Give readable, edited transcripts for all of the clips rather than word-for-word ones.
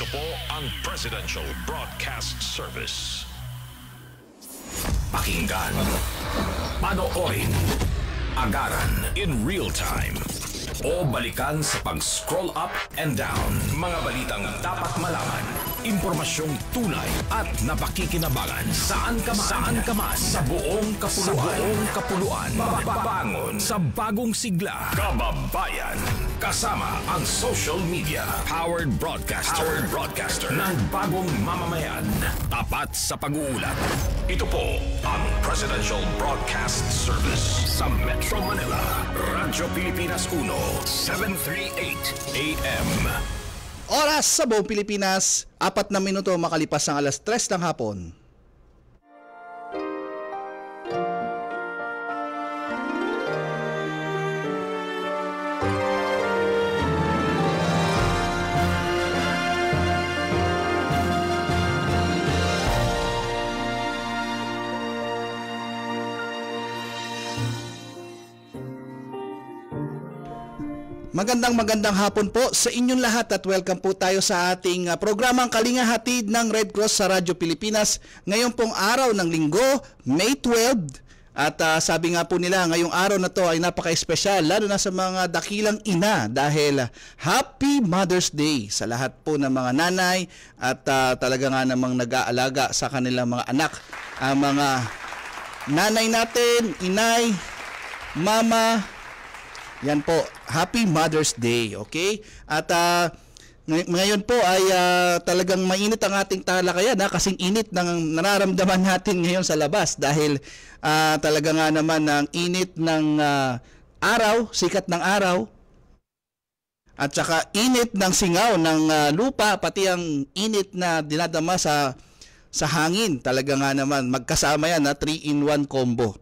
Ito po ang Presidential Broadcast Service. Pakinggan, panoorin, agaran in real time, o balikan sa pag-scroll up and down. Mga balitang dapat malaman, impormasyong tunay at napakikinabangan. Saan ka man, sa buong kapuluan. Mababangon sa bagong sigla. Kababayan, kasama ang social media. Powered broadcaster ng bagong mamamayan. Tapat sa pag-uulat. Ito po ang Presidential Broadcast Service sa Metro Manila. Radyo Pilipinas 1, 738 AM. Oras sa buong Pilipinas, 4 na minuto makalipas ng alas 3 ng hapon. Magandang hapon po sa inyong lahat at welcome po tayo sa ating programang Kalinga Hatid ng Red Cross sa Radyo Pilipinas. Ngayon pong araw ng Linggo, May 12. At sabi nga po nila, ngayong araw na to ay napaka-espesyal lalo na sa mga dakilang ina dahil Happy Mother's Day sa lahat po ng mga nanay at talaga nga namang nag-aalaga sa kanilang mga anak. Ang mga nanay natin, inay, mama, yan po, Happy Mother's Day, okay? At ngayon po ay talagang mainit ang ating talakayan, kasing init ng nararamdaman natin ngayon sa labas dahil talaga nga naman ang init ng araw, sikat ng araw, at saka init ng singaw ng lupa, pati ang init na dinadama sa hangin. Talaga nga naman, magkasama yan, 3-in-1 combo.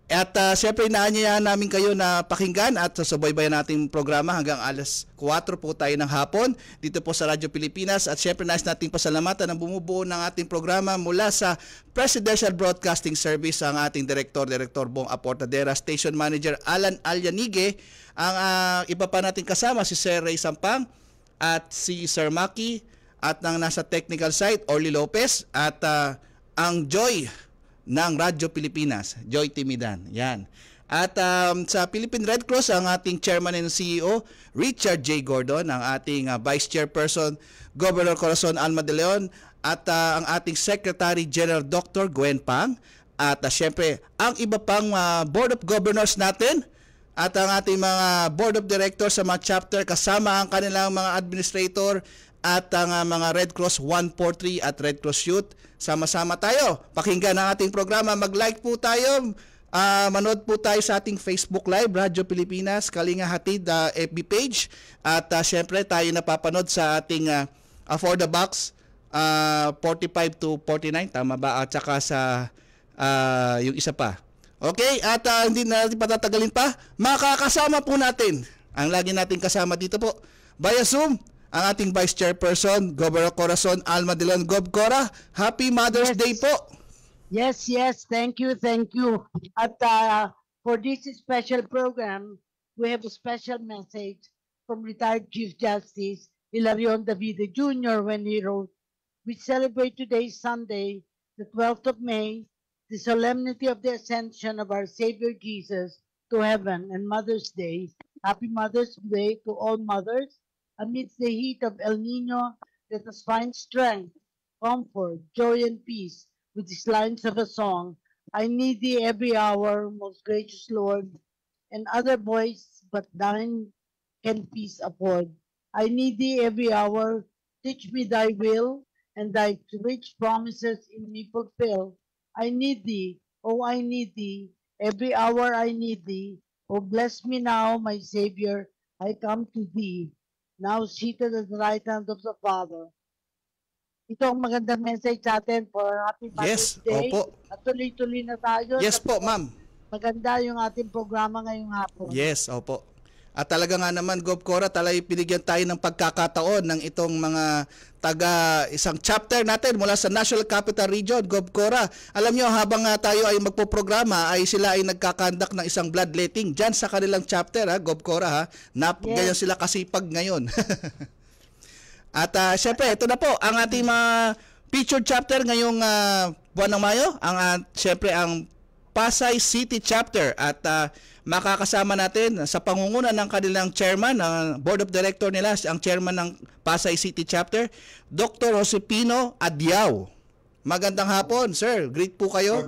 At siyempre inaanyayahan namin kayo na pakinggan at subaybayan nating programa hanggang alas 4 po tayo ng hapon dito po sa Radyo Pilipinas. At siyempre nais nating pasalamatan ang bumubuo ng ating programa mula sa Presidential Broadcasting Service, ang ating Director Bong Aportadera, Station Manager Alan Alyanige, ang iba pa nating kasama si Sir Ray Sampang at si Sir Maki, at ang nasa technical side Orly Lopez, at ang Joy ng Radyo Pilipinas, Joy Timidan. Yan. At sa Philippine Red Cross, ang ating Chairman and CEO, Richard J. Gordon, ang ating Vice Chairperson, Governor Corazon Alma de Leon, at ang ating Secretary General Dr. Gwen Pang, at syempre, ang iba pang Board of Governors natin, at ang ating mga Board of Directors sa mga chapter, kasama ang kanilang mga administrator, at ang mga Red Cross 143 at Red Cross Youth. Sama-sama tayo, pakinggan ang ating programa, mag-like po tayo, manood po tayo sa ating Facebook Live, Radyo Pilipinas, Kalinga Hatid FB page, at syempre tayo napapanood sa ating For the Box 45 to 49, tama ba? At saka sa yung isa pa. Okay, at hindi na natin patatagalin pa, makakasama po natin, ang lagi natin kasama dito po, via Zoom, ang ating Vice Chairperson, Governor Corazon Alma de Leon. Gov Cora, Happy Mother's Day po. Yes, thank you. At for this special program, we have a special message from retired Chief Justice Hilarion Davide Jr. when he wrote, "We celebrate today, Sunday, the 12th of May, the solemnity of the ascension of our Savior Jesus to heaven and Mother's Day. Happy Mother's Day to all mothers. Amidst the heat of El Nino, let us find strength, comfort, joy, and peace with these lines of a song. I need thee every hour, most gracious Lord, and other voice but thine can peace afford. I need thee every hour, teach me thy will, and thy rich promises in me fulfill. I need thee, oh I need thee, every hour I need thee. Oh bless me now, my Savior, I come to thee. Now seated at the right hand of the Father." Ito ang magandang message sa atin for Happy Mother's Day. Opo. At tuloy-tuloy na tayo. Yes po, ma'am. Maganda yung ating programa ngayong hapon. Yes, opo. At talaga nga naman, Gov Cora, talagang pinigyan tayo ng pagkakataon ng itong mga isang chapter natin mula sa National Capital Region, Gov Cora. Alam nyo, habang tayo ay magpoprograma, ay sila ay nagkakandak ng isang bloodletting dyan sa kanilang chapter, Gov Cora. Ganyan sila kasipag ngayon. At syempre, ito na po ang ating mga featured chapter ngayong buwan ng Mayo. Syempre ang Pasay City Chapter. At makakasama natin sa pangunguna ng kanilang chairman, ng board of director nila, ang chairman ng Pasay City Chapter, Dr. Josepino Adiao. Magandang hapon, sir. Greet po kayo.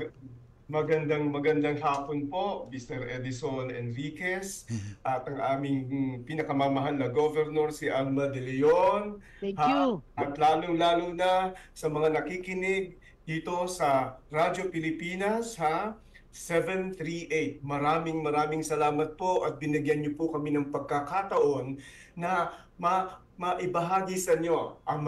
Magandang hapon po, Mr. Edison Enriquez, at ang aming pinakamamahal na governor, si Alma de Leon. Thank you. At lalong-lalo na sa mga nakikinig dito sa Radyo Pilipinas, 738. Maraming salamat po at binigyan niyo po kami ng pagkakataon na maibahagi sa inyo ang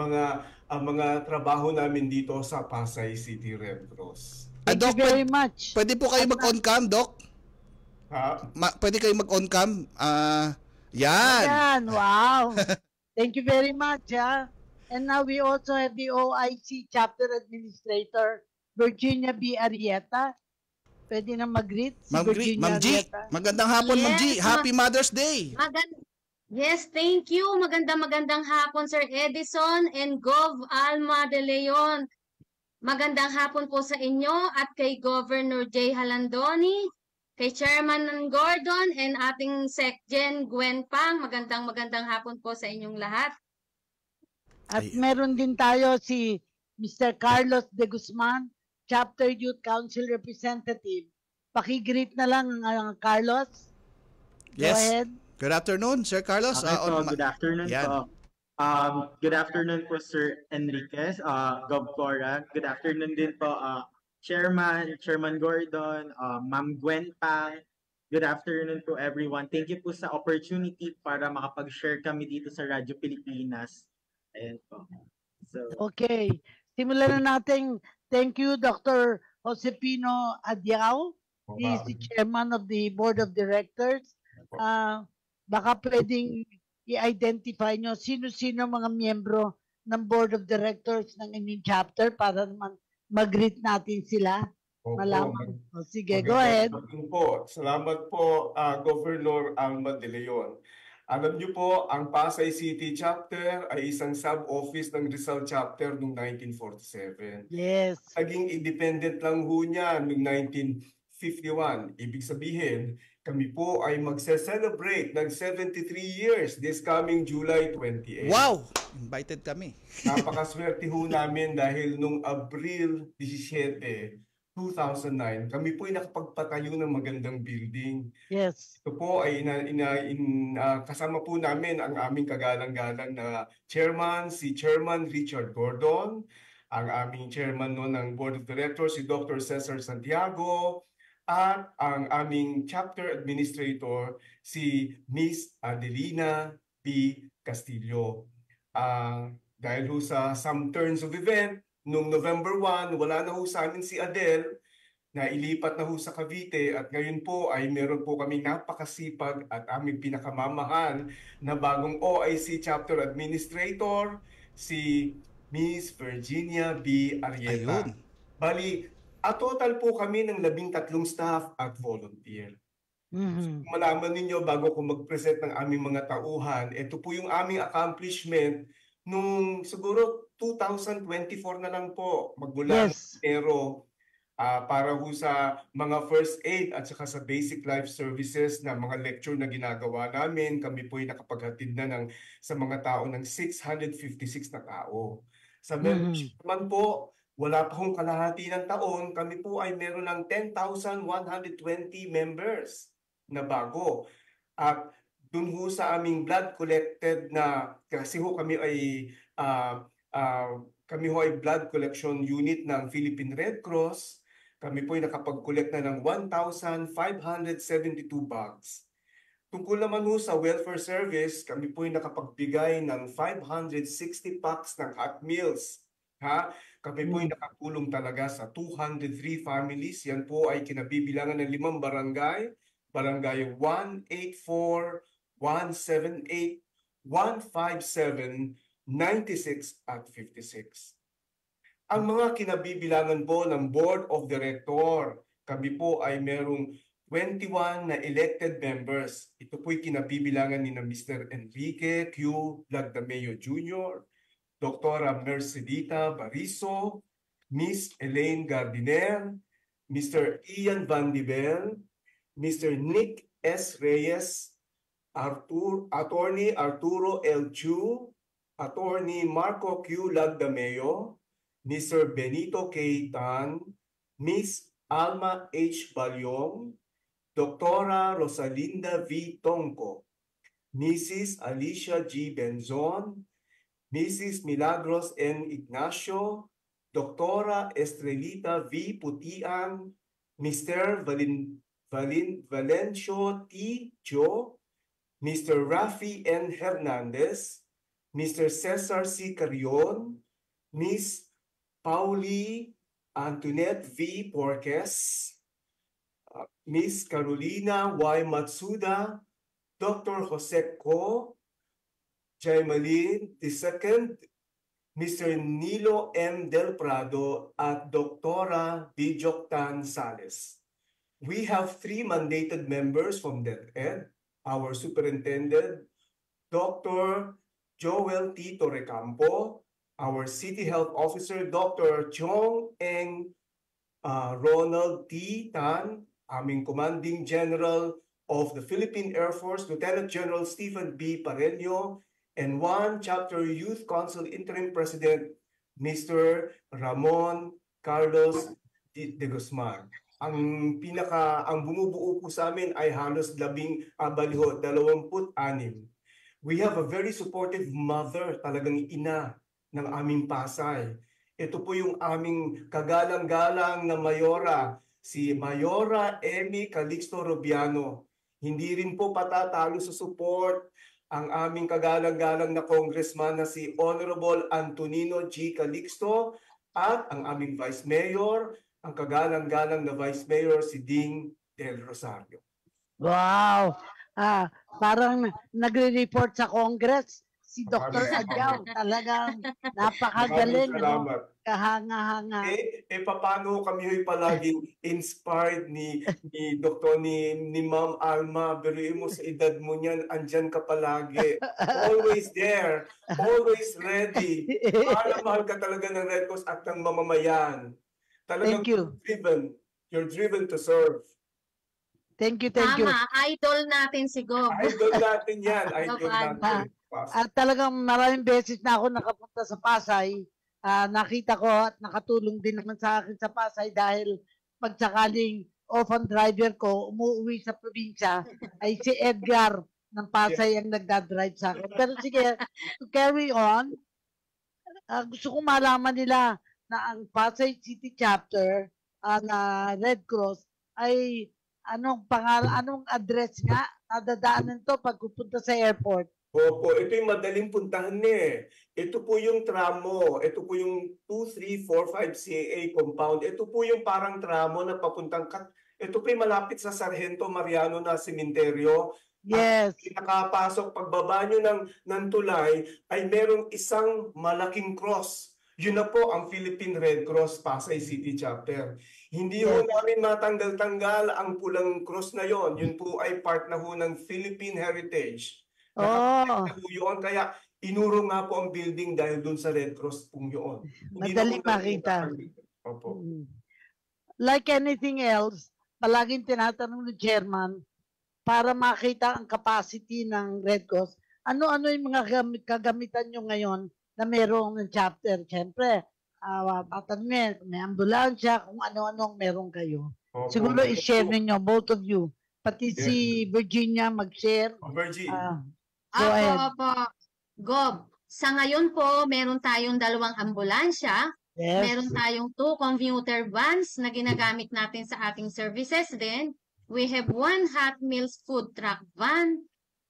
mga trabaho namin dito sa Pasay City Red Cross. Thank you very much. Pwede po kayo mag-on cam, Doc? Pwede kayo mag-on cam? Yan. Yan, wow. Thank you very much. And now we also have the OIC Chapter Administrator, Virginia B. Arieta. Pwede na mag-greet si Virginia Ma'am G. Arieta. Magandang hapon, Ma'am G. Happy Mother's Day. Yes, thank you. Magandang hapon, Sir Edison and Gov. Alma de Leon. Magandang hapon po sa inyo at kay Governor Jay Halandoni, kay Chairman Gordon and ating SecGen Gwen Pang. Magandang hapon po sa inyong lahat. At meron din tayo si Mr. Carlos de Guzman, Chapter Youth Council Representative. Paki-greet na lang, Carlos. Yes. Go ahead. Good afternoon, Sir Carlos. Good afternoon po. Good afternoon po, Sir Enriquez, Gov. Cora. Good afternoon din po, Chairman Gordon, Ma'am Gwen Pang. Good afternoon po, everyone. Thank you po sa opportunity para makapag-share kami dito sa Radyo Pilipinas. Ayan po. Okay. Simulan na natin. Thank you, Dr. Josepino Adiao. He is the chairman of the board of directors. Baka pwedeng i-identify nyo sino-sino mga miyembro ng board of directors ng inyong chapter para naman mag-greet natin sila. Malaman. Sige, go ahead. Salamat po, Governor Alma de Leon. Alam niyo po, ang Pasay City Chapter ay isang sub-office ng Rizal Chapter noong 1947. Yes. Naging independent lang ho niya noong 1951. Ibig sabihin, kami po ay magse-celebrate ng 73 years this coming July 28. Wow! Invited kami. Napakaswerte ho namin dahil nung Abril 17, 2009, kami po ay nakapagpatayo ng magandang building. Yes. Ito po ay kasama po namin ang aming kagalang-galang na chairman, si Chairman Richard Gordon, ang aming chairman noon ng Board of Directors, si Dr. Cesar Santiago, at ang aming chapter administrator, si Miss Adelina P. Castillo. Dahil ho sa some turns of event, noong November 1, wala na ho sa amin si Adele, na ilipat na ho sa Cavite, at ngayon po ay meron po kami napakasipag at aming pinakamamahal na bagong OIC chapter administrator, si Miss Virginia B. Arieta. Ayun. Bali, total po kami ng 13 staff at volunteer. Mm-hmm. Malaman ninyo bago ko mag-present ng aming mga tauhan, ito po yung aming accomplishment nung siguro 2024 na lang po magmula. Yes. Pero para ho sa mga first aid at saka sa basic life services na mga lecture na ginagawa namin, kami po ay nakapaghatid na sa mga tao ng 656 na tao. Sa membership naman po, wala pa hong kalahati ng taon, kami po ay meron ng 10,120 members na bago. At dun ho sa aming blood collected na, kasi ho kami ay blood collection unit ng Philippine Red Cross. Kami po ay nakapag-collect na ng 1,572 bags. Tungkol naman ho sa welfare service, kami po ay nakapagbigay ng 560 packs ng hot meals. Kami po ay nakatulong talaga sa 203 families. Yan po ay kinabibilangan ng 5 barangay. Barangay 184, 178, 157, 96 at 56. Ang mga kinabibilangan po ng Board of Director, kami po ay merong 21 na elected members. Ito po ay kinabibilangan ni na Mr. Enrique Q. Lagdameo Jr., Dr. Mercedita Bariso, Miss Elaine Gardiner, Mr. Ian Van Dibel, Mr. Nick S. Reyes, Attorney Arturo L. Chu, Attorney Marco Q. Lagdameo, Mr. Benito K. Tan, Miss Alma H. Balyong, Dr. Rosalinda V. Tongco, Mrs. Alicia G. Benzon, Mrs. Milagros N. Ignacio, Dr. Estrelita V. Putian, Mr. Valencio T. Jo, Mr. Rafi N. Hernandez, Mr. Cesar C. Carrion, Miss Pauli Antoinette V. Porques, Miss Carolina Y. Matsuda, Dr. Jose Ko, Jaimalin II, Mr. Nilo M. Del Prado, at Dr. Bijoktan Sales. We have 3 mandated members from DepEd, our Superintendent, Dr. Joel T. Torrecampo, our City Health Officer, Dr. Chong Eng Ronald T. Tan, aming Commanding General of the Philippine Air Force, Lieutenant General Stephen B. Parello, and 1 Chapter Youth Council Interim President, Mr. Ramon Carlos de Guzman. Ang bumubuo po sa amin ay halos 26. We have a very supportive mother, talagang ina ng aming Pasay. Ito po yung aming kagalang-galang na Mayora, si Mayora Emi Calixto Rubiano. Hindi rin po patatalo sa support ang aming kagalang-galang na congressman na si Honorable Antonino G. Calixto at ang aming Vice Mayor, ang kagalang-galang na Vice Mayor si Ding Del Rosario. Wow! Parang nagre-report sa Congress si Dr. Adyaw. Talagang napakagaling. Salamat. Kahanga-hanga. Paano kami palaging inspired ni Dr. ni Ma'am Alma? Biruin mo sa edad mo niyan, andyan ka palagi. Always there. Always ready. Mahal ka talaga ng Red Cross at ng mamamayan. Talagang Thank you. You're driven to serve. Thank you, thank you. Tama, idol natin si Gov. Idol natin yan. Idol natin. At talagang maraming beses na ako nakapunta sa Pasay. Nakita ko at nakatulong din naman sa akin sa Pasay dahil pagsakaling off-on driver ko, umuwi sa probinsya, ay si Edgar ng Pasay ang nagdadrive sa akin. Pero sige, to carry on, gusto kong malaman nila na ang Pasay City Chapter na Red Cross ay anong address nga nadadaanan to pag pupunta sa airport? Opo, ito yung madaling puntahan Ito po yung tramo. Ito po yung 2345 CAA compound. Ito po yung parang tramo na papuntang ito po yung malapit sa Sargento Mariano na sementeryo. Yes. At nakapasok, pagbaba nyo ng tulay, ay merong isang malaking cross. Yun na po ang Philippine Red Cross Pasay City Chapter. Hindi ho namin matanggal-tanggal ang pulang cross na yon. Yun po ay part na ho ng Philippine Heritage. Yun, kaya inuro nga po ang building dahil dun sa Red Cross pong yun. Madaling makita. Opo. Like anything else, palaging tinatanong ng chairman para makita ang capacity ng Red Cross. Ano-ano yung mga kagamitan nyo ngayon na merong chapter? Siyempre, may ambulansya, kung ano-ano meron kayo. Opo. Siguro i-share ninyo, both of you. Pati si Virginia mag-share. Virginia. Opo. Gov, sa ngayon po, meron tayong 2 ambulansya. Yes. Meron tayong 2 commuter vans na ginagamit natin sa ating services din. We have 1 Hot Meals food truck van,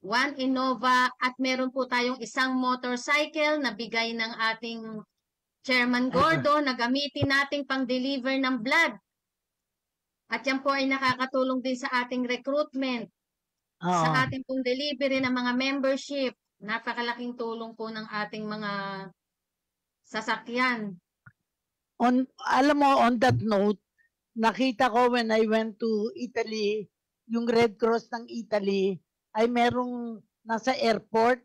1 Innova, at meron po tayong isang motorcycle na bigay ng ating Chairman Gordo na gamitin nating pang-deliver ng blood. At yan po ay nakakatulong din sa ating recruitment, sa ating pong delivery ng mga membership. Napakalaking tulong po ng ating mga sasakyan. Alam mo, on that note, nakita ko when I went to Italy, yung Red Cross ng Italy ay merong nasa airport.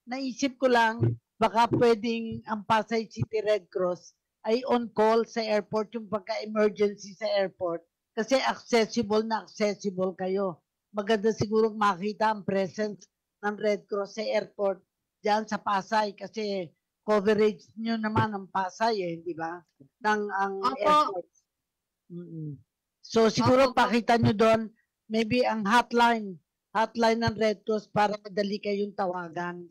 Naisip ko lang, baka pwedeng ang Pasay City Red Cross ay on call sa airport yung pagka-emergency sa airport kasi accessible na accessible kayo. Maganda siguro makita ang presence ng Red Cross sa airport diyan sa Pasay kasi coverage nyo naman ang Pasay di ba? Ang Opo. airport. So siguro Opo. pakita nyo doon maybe ang hotline ng Red Cross para madali kayong tawagan.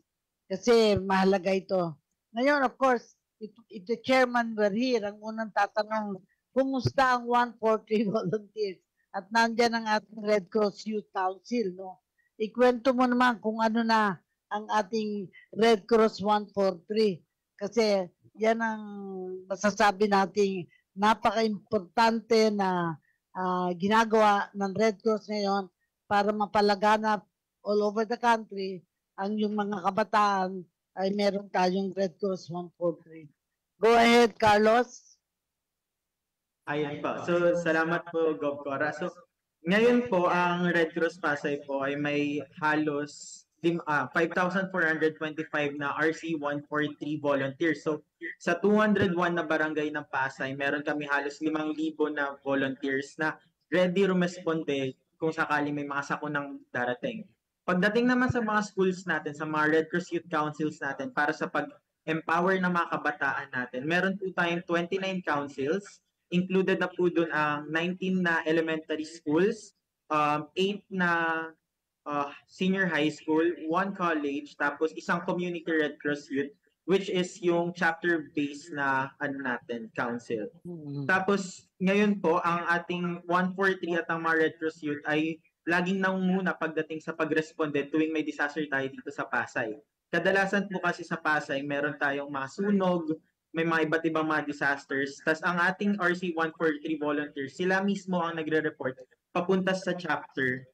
Kasi mahalaga ito. Ngayon, of course, if the chairman were here, ang unang tatanong, kumusta ang 143 volunteers? At nandyan ang ating Red Cross Youth Council, no? Ikwento mo naman kung ano na ang ating Red Cross 143. Kasi yan ang masasabi nating napaka-importante na ginagawa ng Red Cross ngayon para mapalaganap all over the country ang yung mga kabataan ay meron tayong Red Cross 143. Go ahead, Carlos. Ayan po. So, salamat po, Gov. Cora. So, ngayon po, ang Red Cross Pasay po ay may halos 5,425 na RC-143 volunteers. So, sa 201 na barangay ng Pasay, meron kami halos 5,000 na volunteers na ready rumisponde kung sakali may mga sakunang darating. Pagdating naman sa mga schools natin, sa mga Red Cross Youth Councils natin, para sa pag-empower ng mga kabataan natin, meron po tayong 29 councils. Included na po doon ang 19 na elementary schools, 8 na senior high school, 1 college, tapos isang community Red Cross Youth, which is yung chapter-based na council. Tapos ngayon po, ang ating 143 at ang mga Red Cross Youth ay laging nangunguna pagdating sa pagresponde tuwing may disaster tayo dito sa Pasay. Kadalasan po kasi sa Pasay, meron tayong mga sunog, may mga iba't ibang mga disasters. Tapos ang ating RC-143 volunteers, sila mismo ang nagre-report papunta sa chapter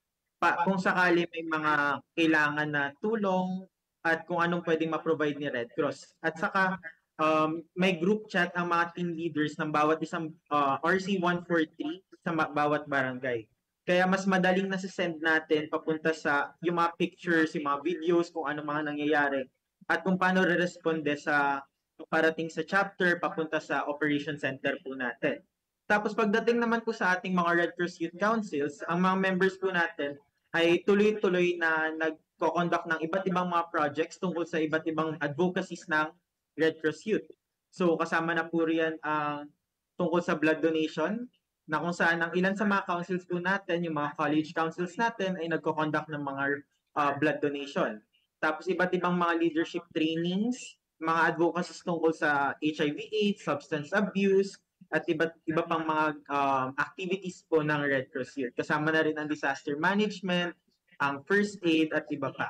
kung sakali may mga kailangan na tulong at kung anong pwedeng ma-provide ni Red Cross. At saka may group chat ang mga team leaders ng bawat isang RC-143 sa bawat barangay. Kaya mas madaling nasa-send natin papunta sa yung mga pictures, yung mga videos, kung ano mga nangyayari at kung paano re-responde sa parating sa chapter papunta sa operation center po natin. Tapos pagdating naman po sa ating mga Red Cross Youth Councils, ang mga members po natin ay tuloy-tuloy na nagko-conduct ng iba't ibang mga projects tungkol sa iba't ibang advocacies ng Red Cross Youth. So kasama na po riyan ang tungkol sa blood donation, na kung saan ang ilan sa mga councils po natin, yung mga college councils natin ay nagko-conduct ng mga blood donation. Tapos iba't ibang mga leadership trainings, mga advocacies tungkol sa HIV/AIDS, substance abuse, at iba pang mga activities po ng Red Cross Youth. Kasama na rin ang disaster management, ang first aid, at iba pa.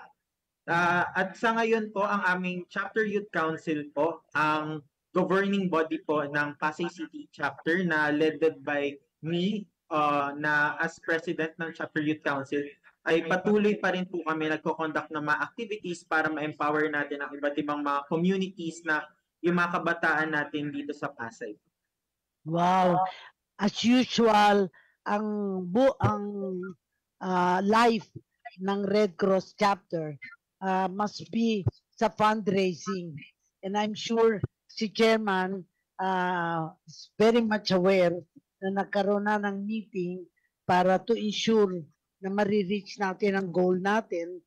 At sa ngayon po, ang aming Chapter Youth Council po, ang governing body po ng Pasay City Chapter na led by me na as president ng Chapter Youth Council, ay patuloy pa rin po kami nagko-conduct ng mga activities para ma-empower natin ang iba't ibang mga communities na yung mga kabataan natin dito sa Pasay. Wow. As usual, ang life ng Red Cross chapter must be sa fundraising. And I'm sure si Chairman is very much aware na nagkaroon na ng meeting para to ensure na ma-reach natin ang goal natin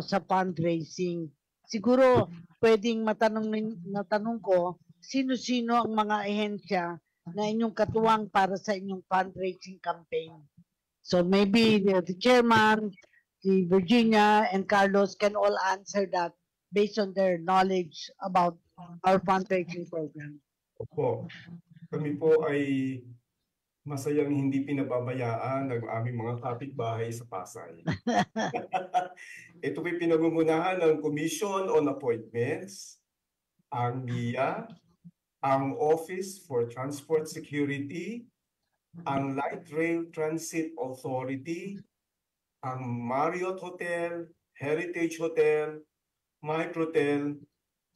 sa fundraising. Siguro pwedeng matanong ko, sino-sino ang mga ahensya na inyong katuwang para sa inyong fundraising campaign? So maybe the chairman, si Virginia and Carlos can all answer that based on their knowledge about our fundraising program. Opo. Kami po ay masayang hindi pinababayaan ng aming mga kapitbahay sa Pasay. Ito po'y pinangungunahan ng Commission on Appointments, ang MIA, ang Office for Transport Security, ang Light Rail Transit Authority, ang Marriott Hotel, Heritage Hotel, Microtel,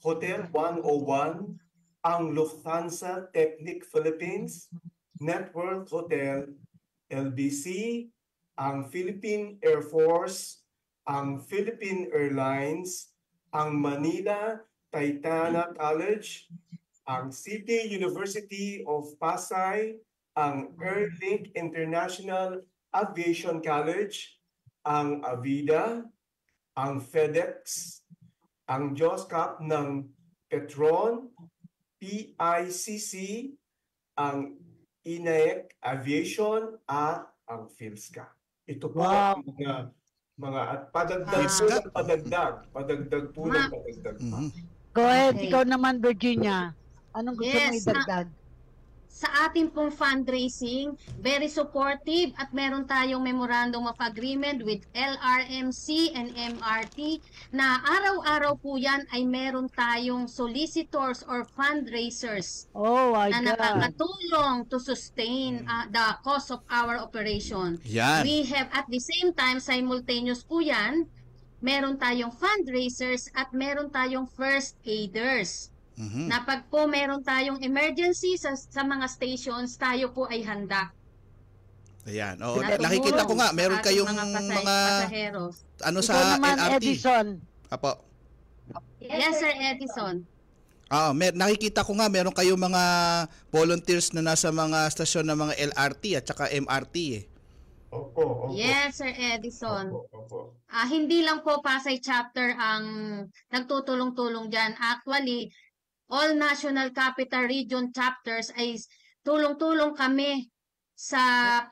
Hotel 101, ang Lufthansa Technic Philippines, Network Hotel, LBC, ang Philippine Air Force, ang Philippine Airlines, ang Manila Taytana College, ang City University of Pasay, ang Airlink International Aviation College, ang Avida, ang FedEx, ang JOSCAP ng Petron, PICC, ang INAEC Aviation at ang PhilSCA. Ito po Wow. ang mga at padagdag po ng padagdag po ng padagdag. Go ahead, Okay. ikaw naman, Virginia. Anong gusto mo Yes, idagdag? Sa ating pong fundraising, very supportive at meron tayong memorandum of agreement with LRMC and MRT na araw-araw po yan ay meron tayong solicitors or fundraisers Oh my na God. nakakatulong to sustain the cost of our operation. Yan. We have at the same time, simultaneous po yan, meron tayong fundraisers at meron tayong first aiders. Mhm. Na pag po meron tayong emergency sa mga stations, tayo po ay handa. Ayan. Oo, na nakikita ko tumulong nga sa meron ating kayong mga pasaheros. ano Ikaw sa naman, LRT. Edison. Apo. Yes, Sir Edison. Nakikita ko nga meron kayong mga volunteers na nasa mga stasyon ng mga LRT at saka MRT eh. Opo. Yes, Sir Edison. Opo. Hindi lang po Pasay chapter ang nagtutulong-tulong dyan. Actually, all National Capital Region chapters ay tulong-tulong kami sa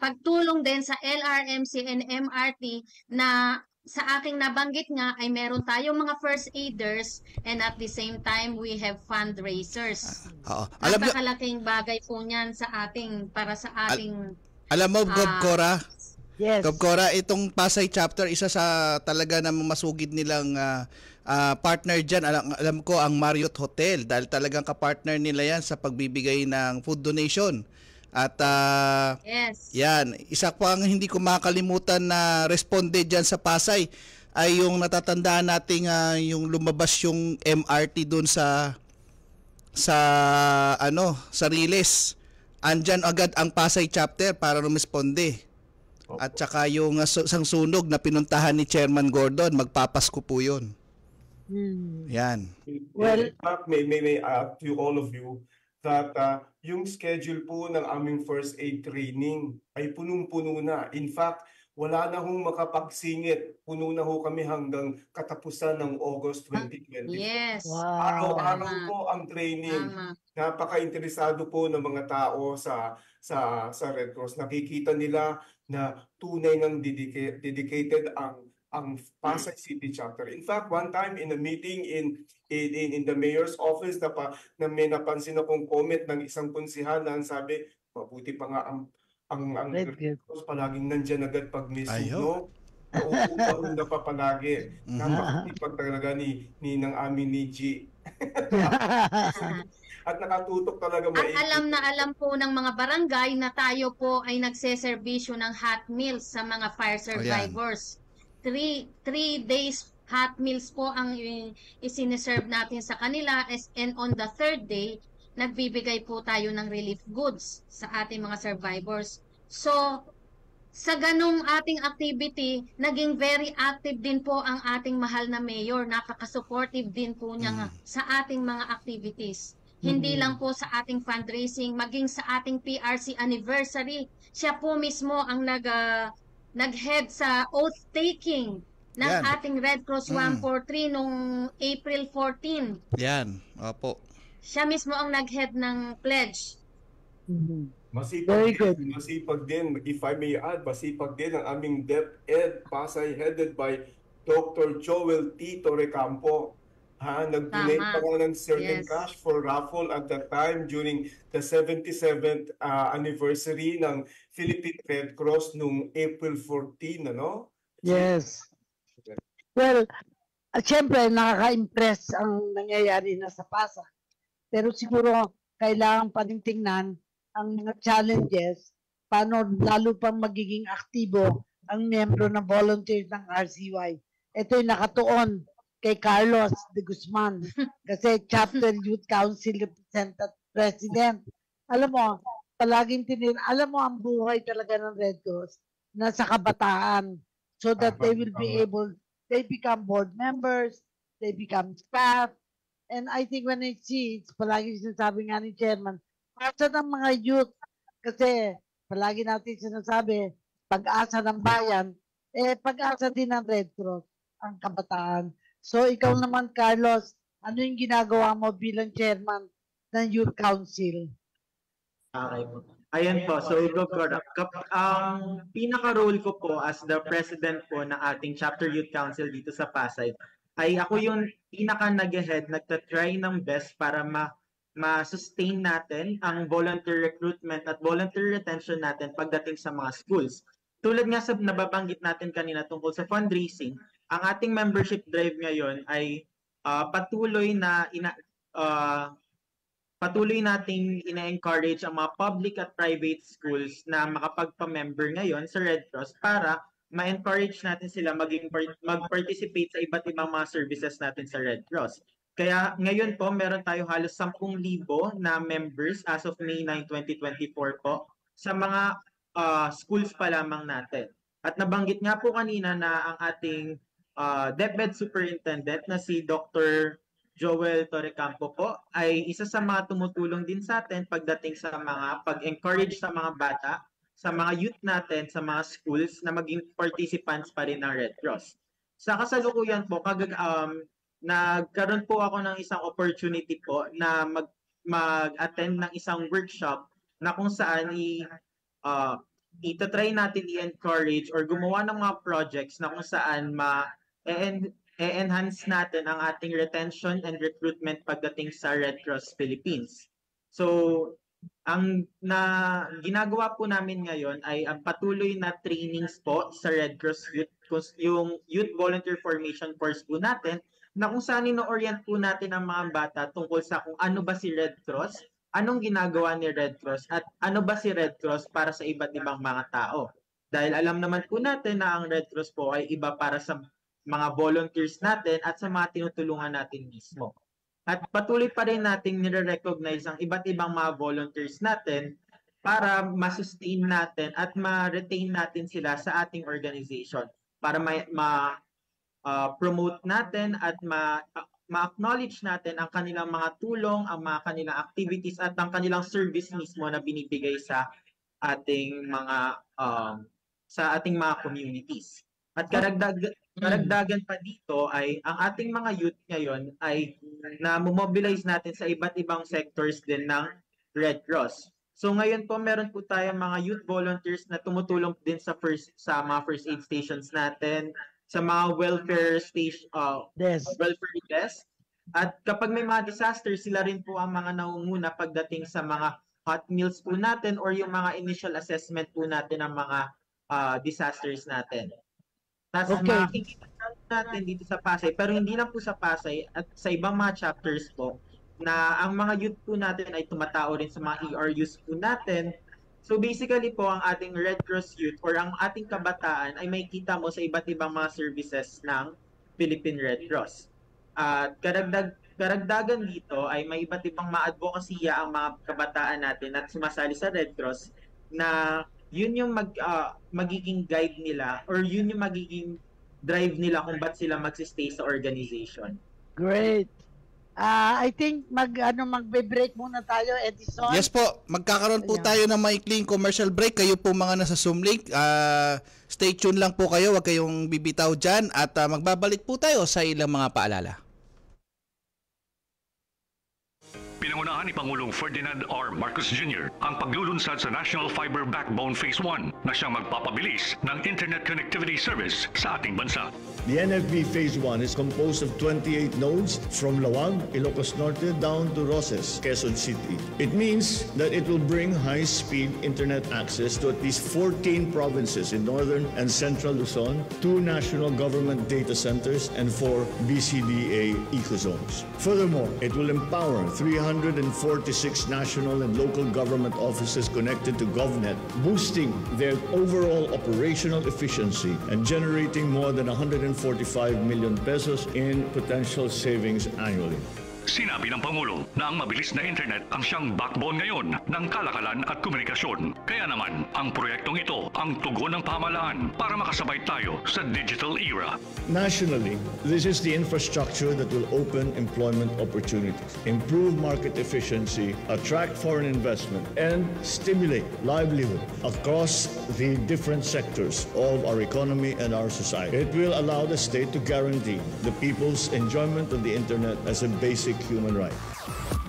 pagtulong din sa LRMC and MRT na sa aking nabanggit nga ay meron tayong mga first aiders and at the same time we have fundraisers. Oo. Alam nyo, Napakalaking bagay po niyan sa ating para sa ating alam mo, Gov Cora, Yes. Gov Cora, itong Pasay chapter, isa sa talaga namang masugid nilang partner dyan. Alam ko ang Marriott Hotel dahil talagang kapartner nila yan sa pagbibigay ng food donation. At yes. yan, isa pang hindi ko makalimutan na responde dyan sa Pasay ay yung natatandaan nating yung lumabas yung MRT doon sa Riles. Andyan agad ang Pasay chapter para rumisponde. At saka yung isang sunog na pinuntahan ni Chairman Gordon, magpapasko po yun. Yan. Well- In fact, may add to all of you that yung schedule po ng aming first aid training ay punong-puno na. In fact, wala na hong makapagsingit. Puno na ho kami hanggang katapusan ng August 2020. Yes. Wow. Araw-araw Tama. po ang training. Tama. Napaka-interesado po ng mga tao sa Red Cross. Nakikita nila na tunay ng dedicated ang Pasay City chapter. In fact, one time in a meeting in the mayor's office na may napansin akong comment ng isang konsihal na ang sabi, mabuti pa nga ang Red Red Cross palaging nandyan agad pag may Ayaw. sunog. Nauupaon na pa palagi. Napakatipag talaga ni ng amin ni G. At nakatutok talaga At alam na alam po ng mga barangay na tayo po ay nagseserbisyo ng hot meals sa mga fire survivors. 3 days hot meals po ang isiniserve natin sa kanila and on the third day, nagbibigay po tayo ng relief goods sa ating mga survivors. So, sa ganong ating activity, naging very active din po ang ating mahal na mayor. Napaka-supportive din po niya sa ating mga activities. Hindi lang po sa ating fundraising, maging sa ating PRC anniversary. Siya po mismo ang nag-head sa oath-taking ng Yan. ating Red Cross 143 nung April 14. Yan. Opo. Siya mismo ang nag-head ng pledge. Very good. Masipag din, if I may add, masipag din ang aming DepEd Pasay headed by Dr. Joel Tito Recampo. Nag-donate Tama. pa nga ng certain Yes. cash for raffle at that time during the 77th anniversary ng Philippine Red Cross nung April 14, ano? Yes. Well, syempre nakaka-impress ang nangyayari na sa Pasay. Pero siguro kailangan pa rin tingnan ang mga challenges, paano lalo pang magiging aktibo ang miyembro ng volunteers ng RCY. Ito'y nakatuon kay Carlos de Guzman kasi Chapter Youth Council Representative President. Alam mo, palaging alam mo ang buhay talaga ng Red Cross nasa kabataan so that they will be able, they become board members, they become staff, And I think when it sees, palagi sinasabi nga ni Chairman, asa ng mga youth, kasi palagi natin sinasabi, pag-asa ng bayan, pag-asa din ng Red Cross, ang kabataan. So ikaw naman, Carlos, ano yung ginagawa mo bilang chairman ng Youth Council? Okay po. Ayan po, so ang pinaka-role ko po as the president po ng ating Chapter Youth Council dito sa Pasay, ay ako yung pinaka-nag-ahead, nagtatry ng best para ma-sustain natin ang volunteer recruitment at volunteer retention natin pagdating sa mga schools. Tulad nga sa nababanggit natin kanina tungkol sa fundraising, ang ating membership drive ngayon ay patuloy nating ina-encourage ang mga public at private schools na makapagpa-member ngayon sa Red Cross para ma-encourage natin sila mag-participate sa iba't ibang mga services natin sa Red Cross. Kaya ngayon po, meron tayo halos 10,000 na members as of May 9, 2024 po sa mga schools pa lamang natin. At nabanggit nga po kanina na ang ating DepEd Superintendent na si Dr. Joel Torrecampo po ay isa sa mga tumutulong din sa atin pagdating sa mga pag-encourage sa mga bata, sa mga youth natin, sa mga schools na maging participants pa rin ng Red Cross. Sa kasalukuyan po, nagkaroon po ako ng isang opportunity po na mag-attend ng isang workshop na kung saan itatry natin i-encourage or gumawa ng mga projects na kung saan e-enhance natin ang ating retention and recruitment pagdating sa Red Cross Philippines. So, ang ginagawa po namin ngayon ay ang patuloy na trainings po sa Red Cross Youth, yung Youth Volunteer Formation course po natin, na kung saan ino-orient po natin ang mga bata tungkol sa kung ano ba si Red Cross, anong ginagawa ni Red Cross, at ano ba si Red Cross para sa iba't ibang mga tao. Dahil alam naman po natin na ang Red Cross po ay iba para sa mga volunteers natin at sa mga tinutulungan natin mismo. At patuloy pa rin natin nire-recognize ang iba't ibang mga volunteers natin para ma-sustain natin at ma-retain natin sila sa ating organization, para promote natin at ma-acknowledge natin ang kanilang mga tulong, ang mga kanilang activities at ang kanilang service mismo na binibigay sa ating mga communities. At karagdagan pa dito ay ang ating mga youth ngayon ay na-mobilize natin sa iba't ibang sectors din ng Red Cross. So ngayon po meron po tayong mga youth volunteers na tumutulong din sa mga first aid stations natin, sa mga welfare desk. At kapag may mga disasters, sila rin po ang mga nangunguna pagdating sa mga hot meals po natin or yung mga initial assessment po natin ng mga disasters natin. Tapos makikita natin dito sa Pasay, pero hindi lang po sa Pasay at sa ibang mga chapters po, na ang mga youth po natin ay tumatao rin sa mga ERUs po natin. So basically po, ang ating Red Cross Youth or ang ating kabataan ay may kita mo sa iba't ibang mga services ng Philippine Red Cross. At karagdagan dito ay may iba't ibang ma-advokasya ang mga kabataan natin at sumasali sa Red Cross na yun yung magiging guide nila or yun yung magiging drive nila kung ba't sila magsistay sa organization. Great. I think magbe-break muna tayo, Edison. Yes po, magkakaroon po tayo ng maikling commercial break. Kayo po mga nasa Zoom link, stay tuned lang po kayo, huwag kayong bibitaw dyan at magbabalik po tayo sa ilang mga paalala. Pinangunahan ni Pangulong Ferdinand R. Marcos Jr. ang paglulunsad sa National Fiber Backbone Phase 1 na siyang magpapabilis ng internet connectivity service sa ating bansa. The NFB Phase 1 is composed of 28 nodes from Lawag, Ilocos Norte down to Roses, Quezon City. It means that it will bring high-speed internet access to at least 14 provinces in northern and central Luzon, 2 national government data centers, and 4 BCDA ecozones. Furthermore, it will empower 346 national and local government offices connected to GovNet, boosting their overall operational efficiency and generating more than 145 million pesos in potential savings annually. Sinabi ng Pangulo na ang mabilis na internet ang siyang backbone ngayon ng kalakalan at komunikasyon. Kaya naman, ang proyektong ito ang tugon ng pamahalaan para makasabay tayo sa digital era. Nationally, this is the infrastructure that will open employment opportunities, improve market efficiency, attract foreign investment, and stimulate livelihood across the different sectors of our economy and our society. It will allow the state to guarantee the people's enjoyment of the internet as a basic human right.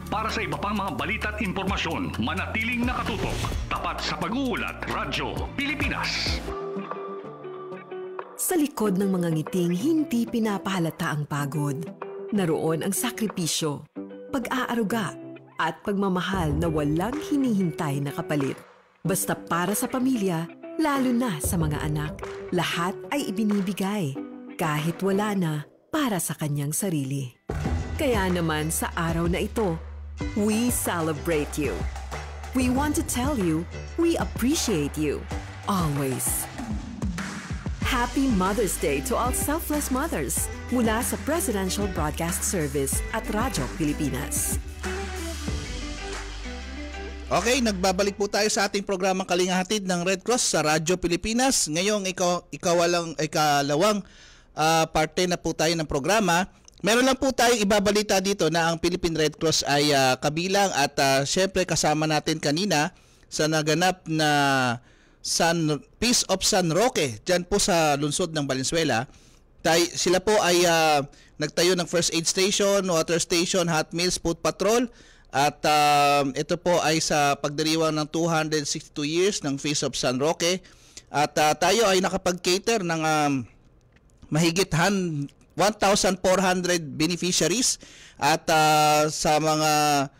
Para sa iba pang mga balita at impormasyon, manatiling nakatutok. Tapat sa pag-uulat, Radyo Pilipinas. Sa likod ng mga ngiting hindi pinapahalata ang pagod, naroon ang sakripisyo, pag-aaruga, at pagmamahal na walang hinihintay na kapalit. Basta para sa pamilya, lalo na sa mga anak, lahat ay ibinibigay, kahit wala na, para sa kanyang sarili. Kaya naman sa araw na ito, we celebrate you. We want to tell you, we appreciate you. Always. Happy Mother's Day to all selfless mothers mula sa Presidential Broadcast Service at Radyo Pilipinas. Okay, nagbabalik po tayo sa ating programang Kalinga Hatid ng Red Cross sa Radyo Pilipinas. Ngayong ikalawang parte na po tayo ng programa. Meron lang po tayong ibabalita dito na ang Philippine Red Cross ay kabilang at syempre kasama natin kanina sa naganap na Peace of San Roque dyan po sa lungsod ng Valenzuela. Sila po ay nagtayo ng first aid station, water station, hot meals, food patrol at ito po ay sa pagdiriwang ng 262 years ng Peace of San Roque at tayo ay nakapag-cater ng mahigit 1,400 beneficiaries at sa mga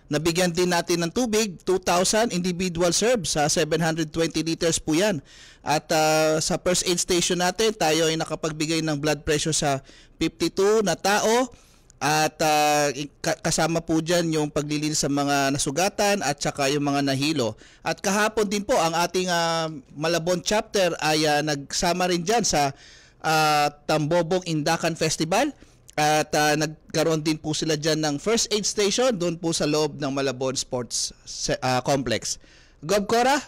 nabigyan din natin ng tubig, 2,000 individual serves sa 720 liters po yan. At sa first aid station natin, tayo ay nakapagbigay ng blood pressure sa 52 na tao at kasama po dyan yung paglilinis sa mga nasugatan at saka yung mga nahilo. At kahapon din po ang ating Malabon chapter ay nagsama rin dyan sa Tambobong Indakan Festival at nagkaroon din po sila dyan ng first aid station doon po sa loob ng Malabon Sports Complex. Gob Cora,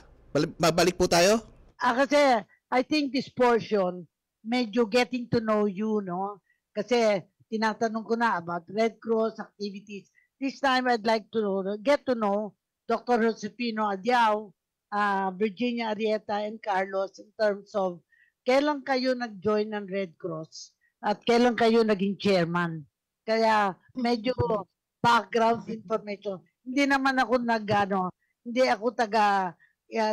mabalik po tayo. Kasi I think this portion, medyo getting to know you, no? Kasi tinatanong ko na about Red Cross activities. This time I'd like to get to know Dr. Josefino Adiao, Virginia Arieta, and Carlos in terms of kailan kayo nag-join ng Red Cross at kailan kayo naging chairman. Kaya medyo background information. Hindi naman ako hindi ako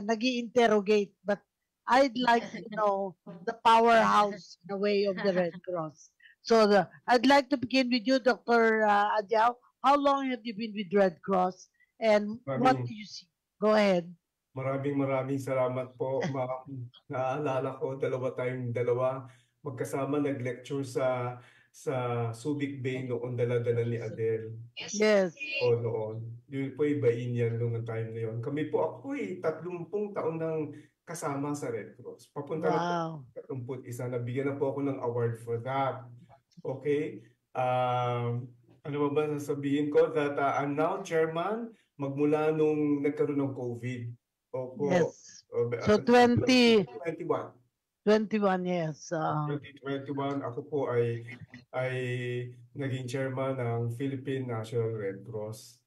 nag-i-interrogate, but I'd like to know the powerhouse in a way of the Red Cross. So I'd like to begin with you, Dr. Adiao. How long have you been with Red Cross and what do you see? Go ahead. Maraming salamat po, ma'am. Naalala ko, dalawa magkasama nag-lecture sa Subic Bay noon, dala-dala ni Adele. Yes. O noon. Yun po ibain yan noong time na yun. Kami po, ako 30 taon nang kasama sa Red Cross. Papunta na po 31. Nabigyan na po ako ng award for that. Okay? Ano ba sasabihin ko? That I'm now chairman magmula nung nagkaroon ng COVID. Opo. Yes. So 2021. 21 yes. 2021 ako po ay naging chairman ng Philippine National Red Cross.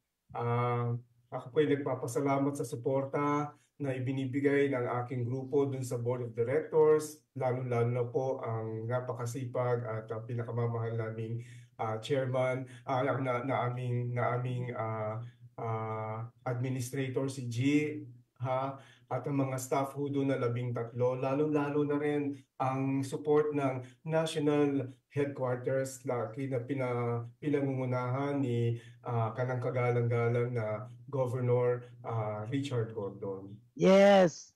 Ako po ay nagpapasalamat sa suporta na ibinibigay ng aking grupo dun sa Board of Directors, lalo-lalo na po ang napakasipag at pinakamamahal naming chairman na aming administrator si G. At ang mga staff ho doon na 13, lalo-lalo na rin ang support ng National Headquarters laki na pinangungunahan ni kanang kagalang-galang na Governor Richard Gordon. Yes.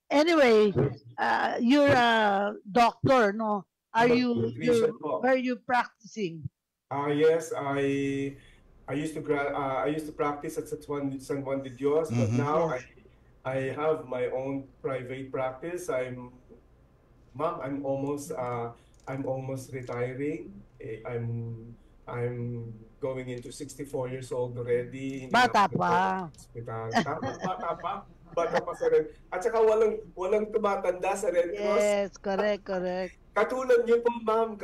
Anyway, you're a doctor, no? Where are you practicing? Yes, I used to practice at San Juan de Dios, but now I have my own private practice. I'm almost retiring. I'm I'm going into 64 years old already. Hindi Bata na ako pa. hospital. Bata pa. Bata pa sa Red. At saka walang tumatanda sa Red Cross. Yes, correct. Katulad niyo po, ma'am.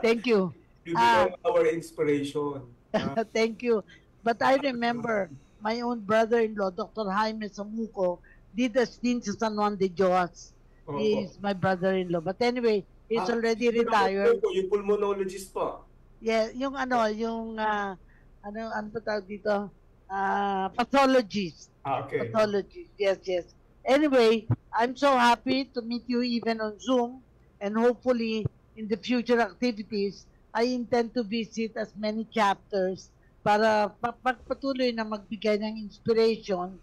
Thank you. You become our inspiration. Thank you. But I remember my own brother-in-law, Dr. Jaime Samuco, did a stint sa San Juan de Dios. He is my brother-in-law. But anyway, he's already retired. Yung pulmonologist pa. Yeah, yung ano ba tawag dito? Pathologist. Okay. Pathologist, yes. Anyway, I'm so happy to meet you even on Zoom, and hopefully in the future activities, I intend to visit as many chapters para patuloy na magbigay ng inspiration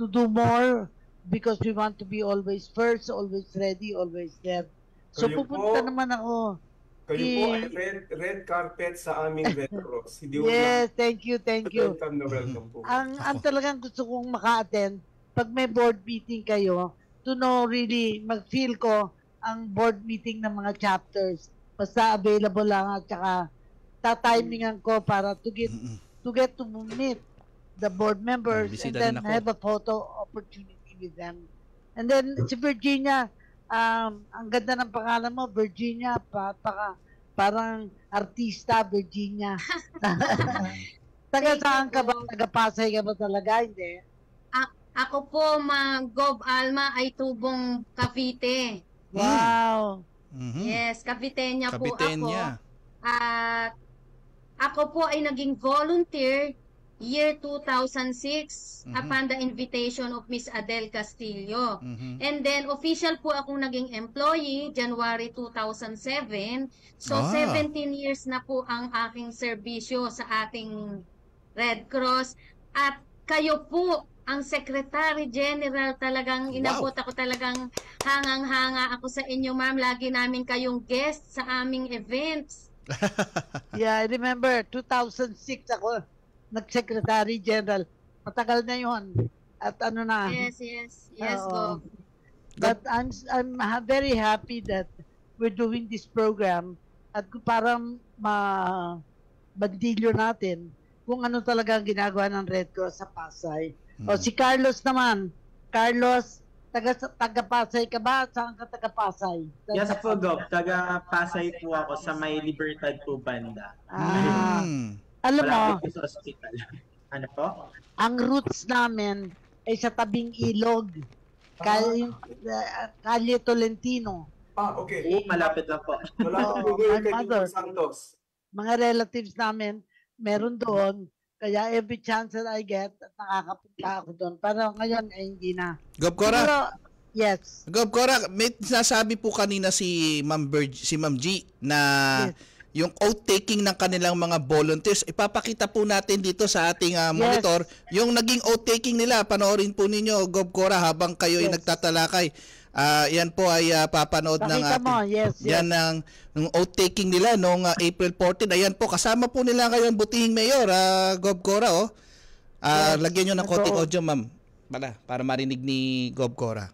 to do more, because we want to be always first, always ready, always there. So pupunta naman ako. Kayo po ay red carpet sa aming Red Cross. Yes, thank you. Welcome na welcome po. Ang talagang gusto kong maka-attend, pag may board meeting kayo, to know really, mag-feel ko ang board meeting ng mga chapters. Basta available lang at saka tatimingan ko para to get to meet the board members and then have a photo opportunity with them. And then si Virginia, ang ganda ng pangalan mo, Virginia, parang artista, Virginia. Taga saan ka ba? Taga Pasay ka ba talaga? Hindi. Ako po, Gov Alma, ay tubong Cavite. Wow. Yes, Caviteña po Caviteña. ako. At ako po ay naging volunteer year 2006 upon the invitation of Miss Adele Castillo. And then official po akong naging employee January 2007. So 17 years na po ang aking serbisyo sa ating Red Cross. At kayo po ang Secretary General, talagang inabot ako, talagang hangang-hanga ako sa inyo, ma'am. Lagi namin kayong guest sa aming events. Yeah, I remember 2006 ako nag-Secretary General. Matagal na yon. At ano na. Yes, Gov. But I'm very happy that we're doing this program at parang magdilyo natin kung ano talaga ang ginagawa ng Red Cross sa Pasay. O si Carlos naman. Carlos, taga Pasay ka ba? Saan ka taga Pasay? Yes po, Gov. Taga Pasay po ako sa may Libertad po banda. Alam mo, malapit sa hospital. Ano po? ang roots namin ay sa tabing ilog. Kalye Tolentino. Okay. Malapit lang po. Malapit po my kay mother. Santos. Mga relatives namin, meron doon. Kaya every chance that I get, nakakapunta ako doon. Pero ngayon, hindi na. Gov Cora. Pero, yes. Gov Cora, may nasabi po kanina si Ma'am G na yung oath-taking ng kanilang mga volunteers. Ipapakita po natin dito sa ating monitor. Yung naging oath-taking nila, panoorin po ninyo, Gov Cora, habang kayo ay nagtatalakay. Yan po ay papanood ng yan ng oath-taking nila noong April 14. Ayan po, kasama po nila ngayon butihing mayor, Gov Cora. Lagyan nyo ng konting audio, ma'am, para marinig ni Gov Cora.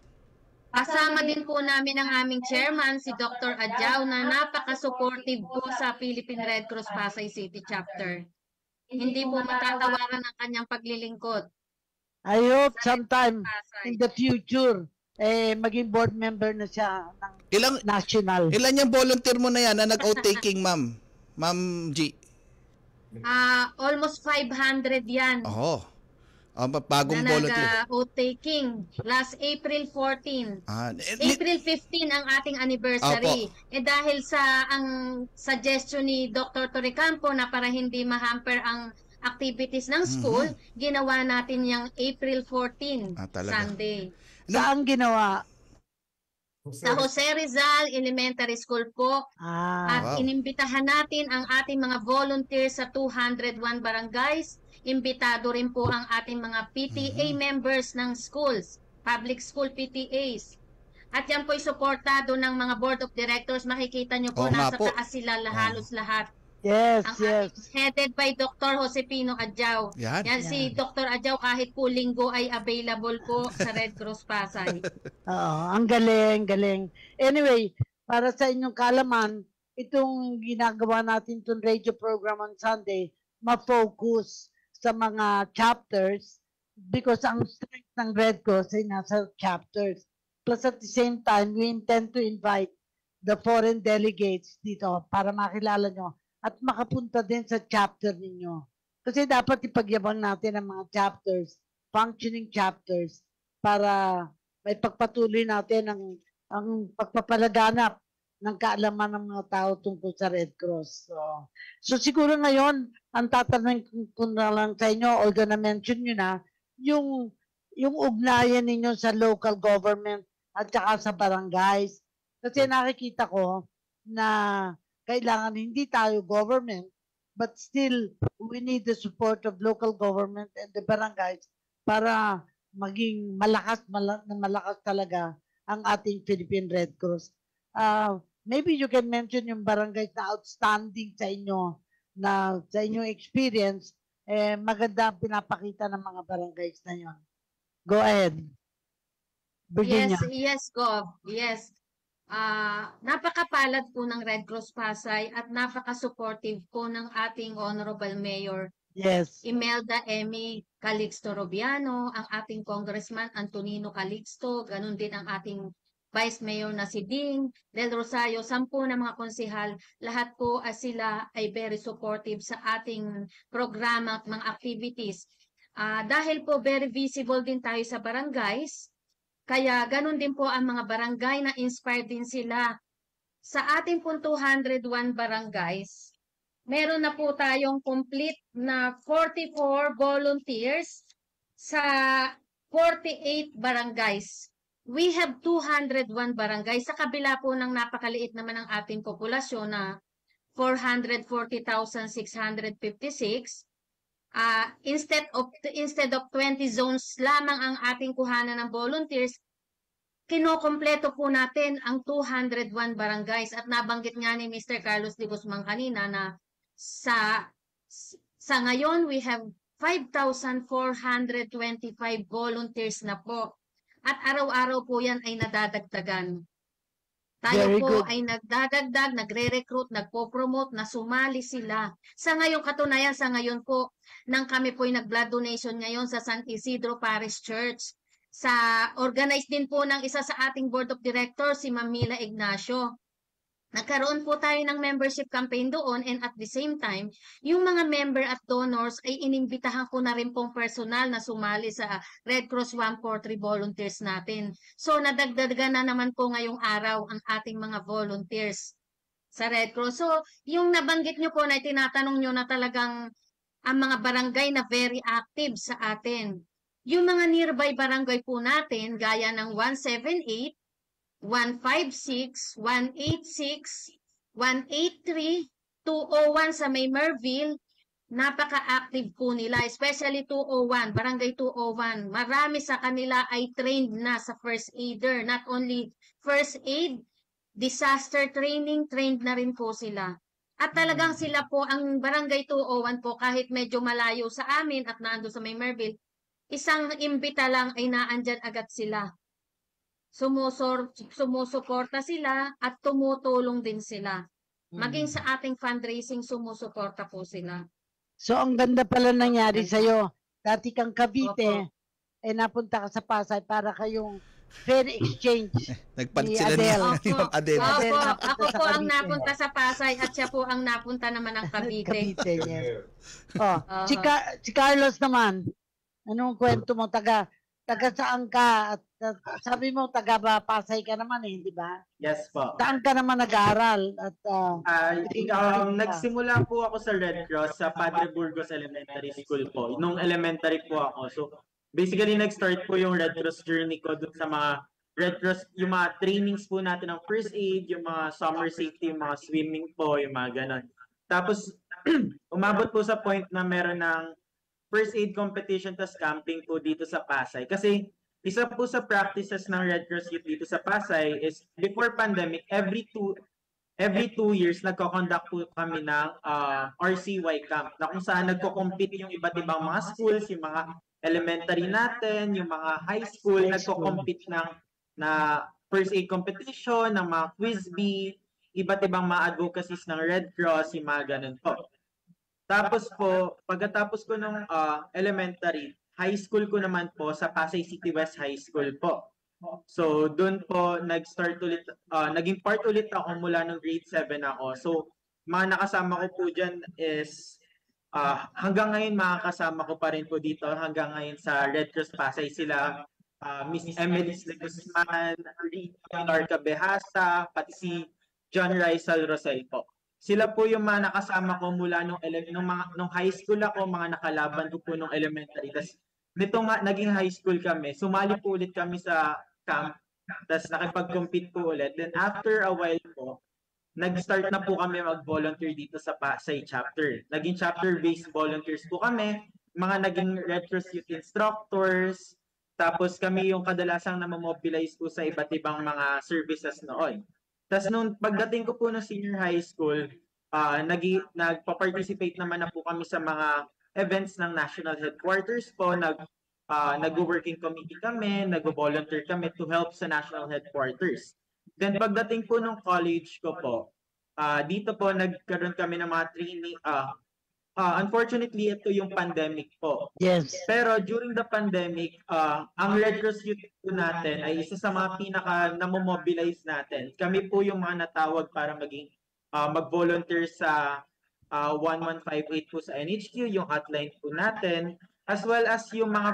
Kasama din po namin ang aming chairman, si Dr. Adjao, na napaka-supportive po sa Philippine Red Cross Pasay City Chapter. Hindi po matatawaran ang kanyang paglilingkod. I hope sometime in the future, maging board member na siya ng national. Ilan yung volunteer mo na yan na nag-oath-taking, ma'am? Ma'am G? Almost 500 yan. Bagong volunteer. Nag-oath-taking last April 14. April 15 ang ating anniversary. Dahil sa ang suggestion ni Dr. Torrecampo na para hindi ma-hamper ang activities ng school, ginawa natin yung April 14, Sunday. Saan ginawa? Sa Jose Rizal Elementary School po. At inimbitahan natin ang ating mga volunteers sa 201 barangays. Imbitado rin po ang ating mga PTA members ng schools, public school PTAs. At yan po ay suportado ng mga board of directors. Makikita nyo po nasa taas sila halos lahat. Yes, Headed by Dr. Josepino Adjao. Yan si Dr. Adjao kahit po linggo ay available po sa Red Cross Pasay. Ang galing. Anyway, para sa inyong kalaman, itong ginagawa natin itong radio program on Sunday, ma-focus sa mga chapters because ang strength ng Red Cross ay nasa chapters. Plus at the same time, we intend to invite the foreign delegates dito para makilala nyo at makapunta din sa chapter ninyo. Kasi dapat ipagyabang natin ang mga chapters, functioning chapters, para may pagpatuloy natin ang pagpapalaganap ng kaalaman ng mga tao tungkol sa Red Cross. So siguro ngayon, ang tatanungin ko na lang sa inyo, although na-mention nyo na, yung ugnayan ninyo sa local government at saka sa barangays. Kasi nakikita ko na kailangan hindi tayo government, but still we need the support of local government and the barangays para maging malakas talaga ang ating Philippine Red Cross. Maybe you can mention yung barangays na outstanding sa inyo, na sa inyong experience, maganda ang pinapakita ng mga barangays na yon. Go ahead. Virginia. Yes, Gov. Yes. Napakapalad po ng Red Cross Pasay at napaka-supportive po ng ating Honorable Mayor Imelda Emmy Calixto Robiano, ang ating Congressman Antonino Calixto, ganun din ang ating Vice Mayor na si Ding Del Rosario, 10 na mga konsehal, lahat po sila ay very supportive sa ating programa at mga activities. Dahil po very visible din tayo sa barangays, kaya ganun din po ang mga barangay na inspired din sila. Sa ating pong 201 barangays, meron na po tayong complete na 44 volunteers sa 48 barangays. We have 201 barangays. Sa kabila po ng napakaliit naman ng ating populasyon na 440,656, instead of 20 zones lamang ang ating kuhanan ng volunteers, kinokompleto po natin ang 201 barangays. At nabanggit nga ni Mr. Carlos de Guzman kanina na sa ngayon we have 5,425 volunteers na po. At araw-araw po yan ay nadadagdagan. Tayo po ay nagdadagdag, nagre-recruit, nagpo-promote, na sumali sila. Sa ngayon, katunayan, sa ngayon po, nang kami po ay nag-blood donation ngayon sa San Isidro Parish Church. Sa organize din po ng isa sa ating Board of Directors, si Ma'am Mila Ignacio. Nagkaroon po tayo ng membership campaign doon, and at the same time, yung mga member at donors ay inimbitahan ko na rin pong personal na sumali sa Red Cross 143 volunteers natin. So nadagdagan na naman po ngayong araw ang ating mga volunteers sa Red Cross. So yung nabanggit nyo po na tinatanong nyo na talagang ang mga barangay na very active sa atin. Yung mga nearby barangay po natin, gaya ng 178, 156, 186, 183, 201 sa May Merville, napaka-active po nila, especially 201, Barangay 201. Marami sa kanila ay trained na sa first aider, not only first aid, disaster training, trained na rin po sila. At talagang sila po, ang Barangay 201 po, kahit medyo malayo sa amin at naando sa May Merville, isang imbita lang ay naandyan agad sila. Sumusuporta sila at tumutulong din sila. Maging sa ating fundraising, sumusuporta po sila. So ang ganda pala nangyari sa'yo. Dati kang Cavite, napunta ka sa Pasay para kayong fair exchange. Nagpalit sila ni Adele. Ako po ang napunta sa Pasay at siya po ang napunta naman ng Cavite. Cavite, yes. Si Carlos naman, anong kwento mo? Taga saan ka? At sabi mo, taga Pasay ka naman di ba? Yes po. Saan ka naman nag-aaral? At nagsimula po ako sa Red Cross sa Padre Burgos Elementary School po. Nung elementary po ako. So, basically, nag-start po yung Red Cross journey ko dun sa mga Red Cross, yung mga trainings po natin ng first aid, yung mga summer safety, yung mga swimming po, yung mga ganon. Tapos, umabot po sa point na meron ng first aid competition tas camping po dito sa Pasay. Kasi isa po sa practices ng Red Cross Youth dito sa Pasay is before pandemic, every two years nagko-conduct po kami ng RCY camp na kung saan nagko-compete yung iba't ibang mga schools, yung mga elementary natin, yung mga high school, nagko-compete ng na first aid competition, ng mga quiz bee, iba't ibang mga advocacies ng Red Cross, yung mga ganun po. Tapos po, pagkatapos ko ng elementary, high school ko naman po sa Pasay City West High School po. So, doon po nag-start ulit, naging part ulit ako mula nung grade 7 ako. So, mga nakasama ko po dyan is hanggang ngayon makakasama ko pa rin po dito hanggang ngayon sa Red Cross Pasay sila Miss Emily Guzman, Rita Narca Behasa, pati si John Rizal Rosel po. Sila po yung mga nakasama ko mula nung high school ako, mga nakalaban ko po nung elementary. Tapos nito naging high school kami, sumali po ulit kami sa camp, tapos nakipag-compete po ulit. Then after a while po, nag-start na po kami mag-volunteer dito sa Pasay chapter. Naging chapter-based volunteers po kami, mga naging Red Cross Youth Instructors, tapos kami yung kadalasang namamobilize po sa iba't ibang mga services noon. Tapos nung pagdating ko po ng senior high school, nagpa-participate naman na po kami sa mga events ng national headquarters po, nag-working committee kami, nag-volunteer kami to help sa national headquarters. Then pagdating po ng college ko po, dito po nagkaroon kami ng mga training. Unfortunately, ito yung pandemic po. Yes. Pero during the pandemic, ang Red Cross Youth po natin ay isa sa mga pinaka namomobilize natin. Kami po yung mga natawag para maging mag-volunteer sa 1158 po sa NHQ, yung hotline po natin, as well as yung mga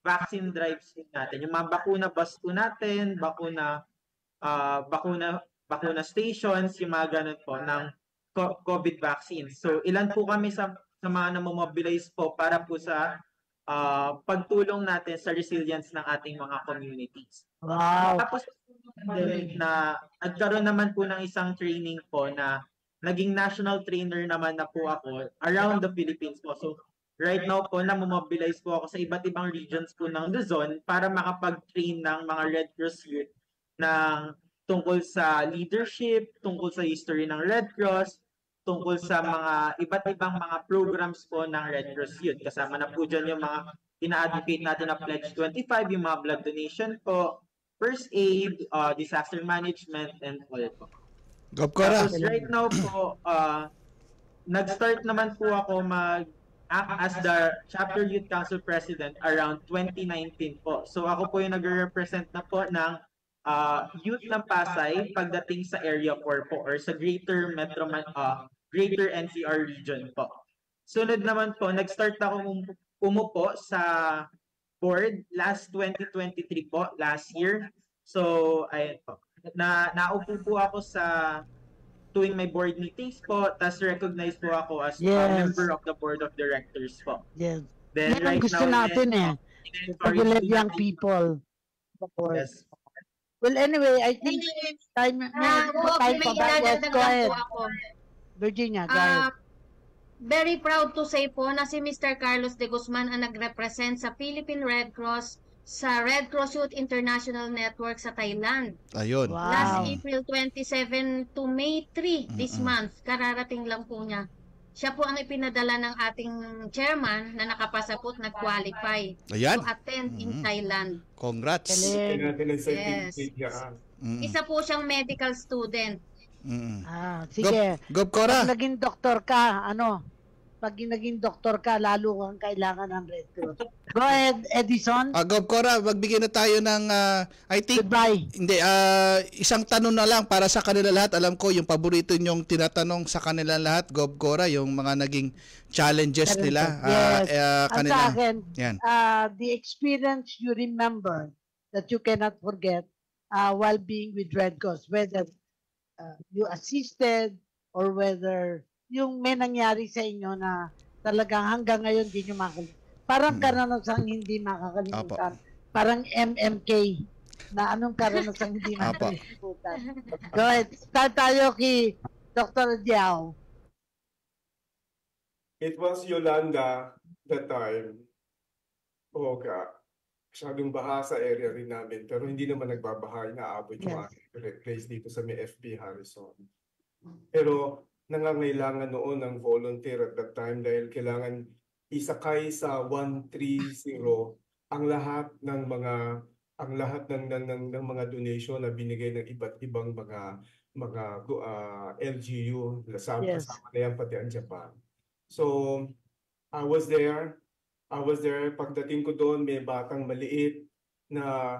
vaccine drives po natin, yung mga bakuna bus po natin, bakuna stations, yung mga ganun po ng COVID vaccines. So ilan po kami sa mga namomobilize po para po sa pagtulong natin sa resilience ng ating mga communities. Wow. Tapos na nagkaroon naman po ng isang training po na naging national trainer naman na po ako around the Philippines po. So right now po namomobilize po ako sa iba't ibang regions po ng Luzon para makapag-train ng mga Red Cross Youth ng tungkol sa leadership, tungkol sa history ng Red Cross, tungkol sa mga iba't ibang mga programs po ng Red Cross Youth. Kasama na po dyan yung mga ina-advocate natin na Pledge 25, yung mga blood donation po, first aid, disaster management, and all po. Tapos right now po, nag-start naman po ako mag-act as the Chapter Youth Council President around 2019 po. So ako po yung nag-represent na po ng youth ng Pasay pagdating sa Area 4 po or sa Greater NCR region po. Sunod naman po, nag-start ako umupo sa board last 2023 po, last year. So, ayun po. Naupo po ako sa tuwing may board meetings po, tas recognized po ako as a member of the board of directors po. Yes. Then Yan ang gusto natin Pag-elect young people. Yes. Well, anyway, I think time pa ba? Yes, go ahead. Virginia, go ahead. Very proud to say po na si Mr. Carlos de Guzman ang nag-represent sa Philippine Red Cross sa Red Cross Youth International Network sa Thailand. Ayun. Wow. Last April 27 to May 3 this month. Kararating lang po niya. Siya po ang ipinadala ng ating chairman na nakapasapot, nag-qualify to attend in Thailand. Congrats. Yes. Isa po siyang medical student. Sige. Gob Cora. Pag naging doktor ka, pag naging doktor ka, lalo kang kailangan ng Red Cross. Go ahead, Edison. Gob Cora, magbigay na tayo ng, I think, goodbye. Hindi, isang tanong na lang para sa kanila lahat. Alam ko, yung paborito nyong tinatanong sa kanila lahat, Gob Cora, yung mga naging challenges nila. At sa akin, yan. The experience you remember that you cannot forget while being with Red Cross, whether you assisted or whether yung may nangyari sa inyo na talagang hanggang ngayon di nyo makakalimutan. Parang karanasang hindi makakalimutan. Parang MMK na anong karanasang hindi makakalimutan. Go ahead. Start tayo kay Dr. Diao. It was Yolanda that time. Masyadong baha sa area rin namin. Pero hindi naman nagbabaha. Inaabot yung aking place dito sa may FB Harrison. Pero nangangailangan noon ng volunteer at that time dahil kailangan isakay sa 130 ang lahat ng mga donation na binigay ng iba't ibang mga LGU, kasama Yes. na yan pati ang Japan. So, I was there. Pagdating ko doon, may batang maliit na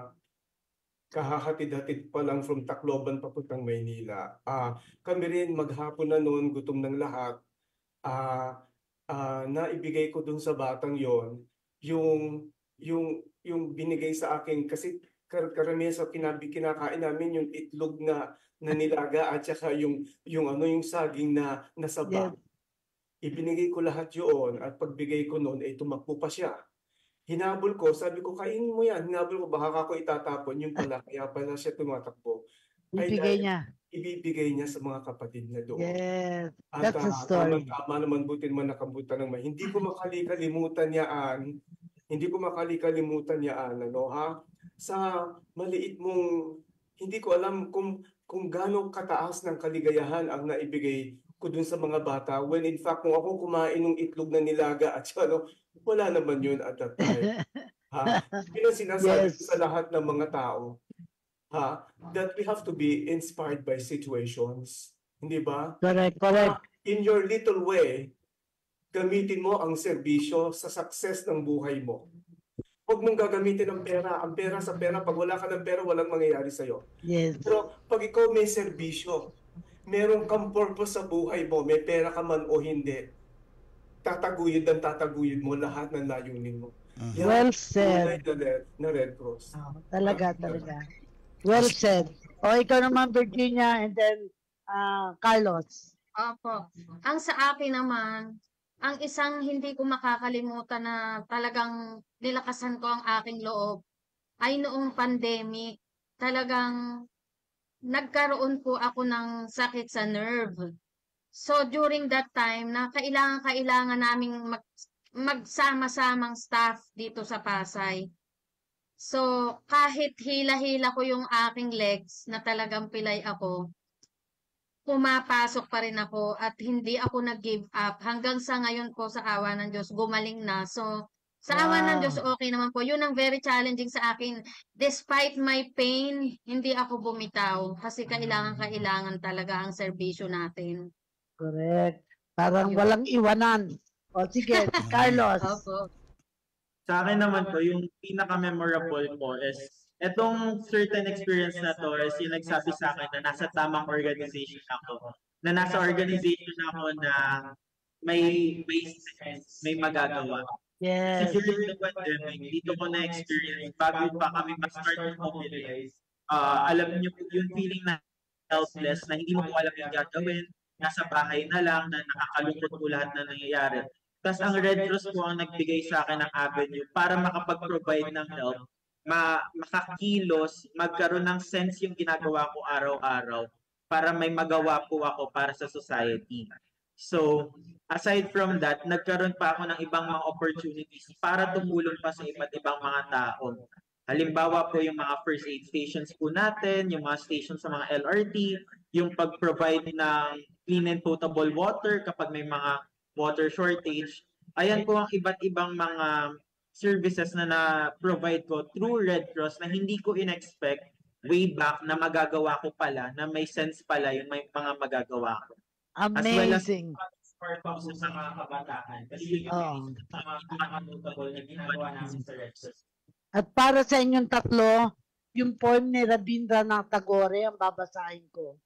kahahatid-hatid pa lang from Tacloban papuntang Maynila. Kami rin maghapon na noon, gutom ng lahat. Naibigay ko doon sa batang yon yung binigay sa akin kasi karamihan sa kinakain namin yung itlog na nilaga at saka yung saging na nasaba. Ibinigay ko lahat yun at pagbigay ko noon ay tumakbo pa siya. Hinabol ko, sabi ko, kainin mo yan. Hinabol ko, baka ako itatapon. Yung pala, kaya pala siya tumatakbo. Ibibigay niya sa mga kapatid na doon. Yes, At that's the story. tama naman, buti naman nakabutan ng may. Hindi ko makalikalimutan yaan. Sa maliit mong, hindi ko alam kung gaano kataas ng kaligayahan ang naibigay ko dun sa mga bata. When in fact, kung ako kumain ng itlog na nilaga at wala naman yun at that time. Yun ang sinasabi ko sa lahat ng mga tao. That we have to be inspired by situations. Hindi ba? Correct. In your little way, gamitin mo ang serbisyo sa success ng buhay mo. Huwag mong gagamitin ang pera. Ang pera sa pera. Pag wala ka ng pera, walang mangyayari sa'yo. Yes. Pero pag ikaw may serbisyo, meron kang purpose sa buhay mo, may pera ka man o hindi, tataguyod mo lahat ng layunin mo. Well said. Na Red Cross. Talaga. Well said. O ikaw naman, Virginia, and then Carlos. Opo. Ang sa akin naman, ang isang hindi ko makakalimutan na talagang nilakasan ko ang aking loob ay noong pandemic. Talagang nagkaroon po ako ng sakit sa nerve. So during that time na kailangan naming magsama-samang staff dito sa Pasay. So kahit hila-hila ko yung aking legs na talagang pilay ako, pumapasok pa rin ako at hindi ako nag-give up. Hanggang sa ngayon po sa awa ng Diyos, gumaling na. So sa awa ng Diyos, okay naman po. Yun ang very challenging sa akin. Despite my pain, hindi ako bumitaw. Kasi kailangan talaga ang serbisyo natin. Correct. Parang walang iwanan. O sige, Carlos. Opo. Sa akin naman po, yung pinaka-memorable po is etong certain experience na to is yung nagsabi sa akin na nasa tamang organization ako. Na nasa organization ako na may sense, may magagawa. Yes. Kasi during the pandemic, dito ko na-experience, bago pa kami mag-start to mobilize, alam niyo po yung feeling na helpless, na hindi mo po alam yung gagawin, nasa bahay na lang, na nakakalungkot po lahat na nangyayari. Tapos ang Red Cross po ang nagbigay sa akin ng avenue para makapag-provide ng help, makakilos, magkaroon ng sense yung ginagawa ko araw-araw para may magawa po ako para sa society. So, aside from that, nagkaroon pa ako ng ibang mga opportunities para tumulong pa sa iba't ibang mga tao. Halimbawa po yung mga first aid stations po natin, yung mga stations sa mga LRT, yung pag-provide ng clean and potable water kapag may mga water shortage. Ayan po ang iba't ibang mga services na na-provide ko through Red Cross na hindi ko in-expect way back na magagawa ko pala, na may sense pala yung may mga magagawa ko. Amazing. As well as sa mga kabataan. Kasi yung mga notable na ginagawa namin sa Red Cross. At para sa inyong tatlo, yung poem ni Rabindranath Tagore ang babasahin ko.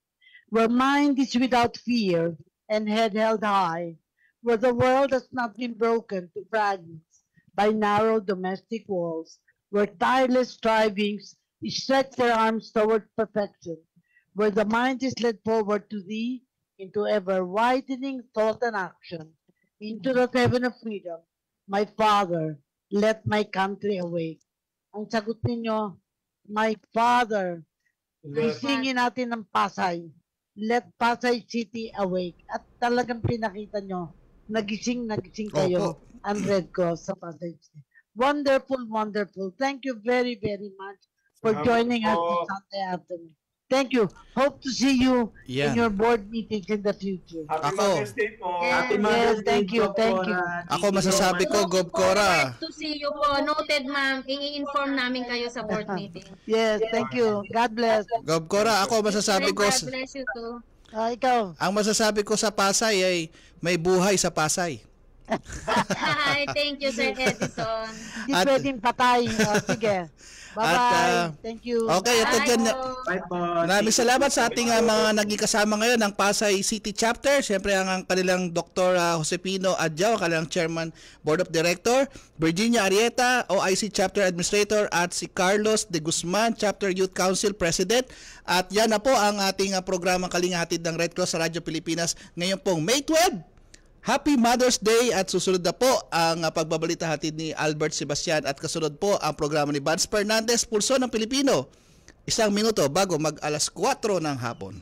Where mind is without fear and head held high, where the world has not been broken to fragments by narrow domestic walls, where tireless strivings stretch their arms toward perfection, where the mind is led forward to thee into ever-widening thought and action, into the heaven of freedom, my Father, let my country awake. Ang sagot ninyo, my Father, isingin natin ng Pasay. Let Pasay City awake. At talagang pinakita nyo, nagising kayo ang Red Cross sa Pasay City. Wonderful, wonderful. Thank you very, very much for joining us this Sunday afternoon. Thank you. Hope to see you Yeah. in your board meetings in the future. Happy Ako. Mother's Day po. Happy Yes, Mother's Day, thank you, Gov thank you. Cora. Ako masasabi ko, Gov Cora. To see you po. Noted, ma'am. I-inform namin kayo sa board meeting. Yes, thank you. God bless. Gov Cora, ako masasabi ko, God bless you too. Ikaw. ang masasabi ko sa Pasay ay may buhay sa Pasay. Hi, thank you, Sir Edison. Hindi At- pwedeng patay. Sige. Bye-bye. Thank you. Okay, ito Bye dyan. po. Bye po. Maraming salamat sa ating mga naging kasama ngayon ng Pasay City Chapter. Siyempre ang kanilang Dr. Josepino Adjao, kanilang Chairman Board of Director, Virginia Arieta, OIC Chapter Administrator, at si Carlos de Guzman, Chapter Youth Council President. At yan na po ang ating programang Kalinga Hatid ng Red Cross sa Radyo Pilipinas ngayon pong May 12. Happy Mother's Day at susunod na po ang pagbabalita hatid ni Albert Sebastian at kasunod po ang programa ni Vance Fernandez, Pulso ng Pilipino. 1 minuto bago mag alas 4 ng hapon.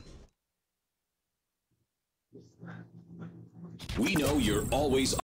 We know you're always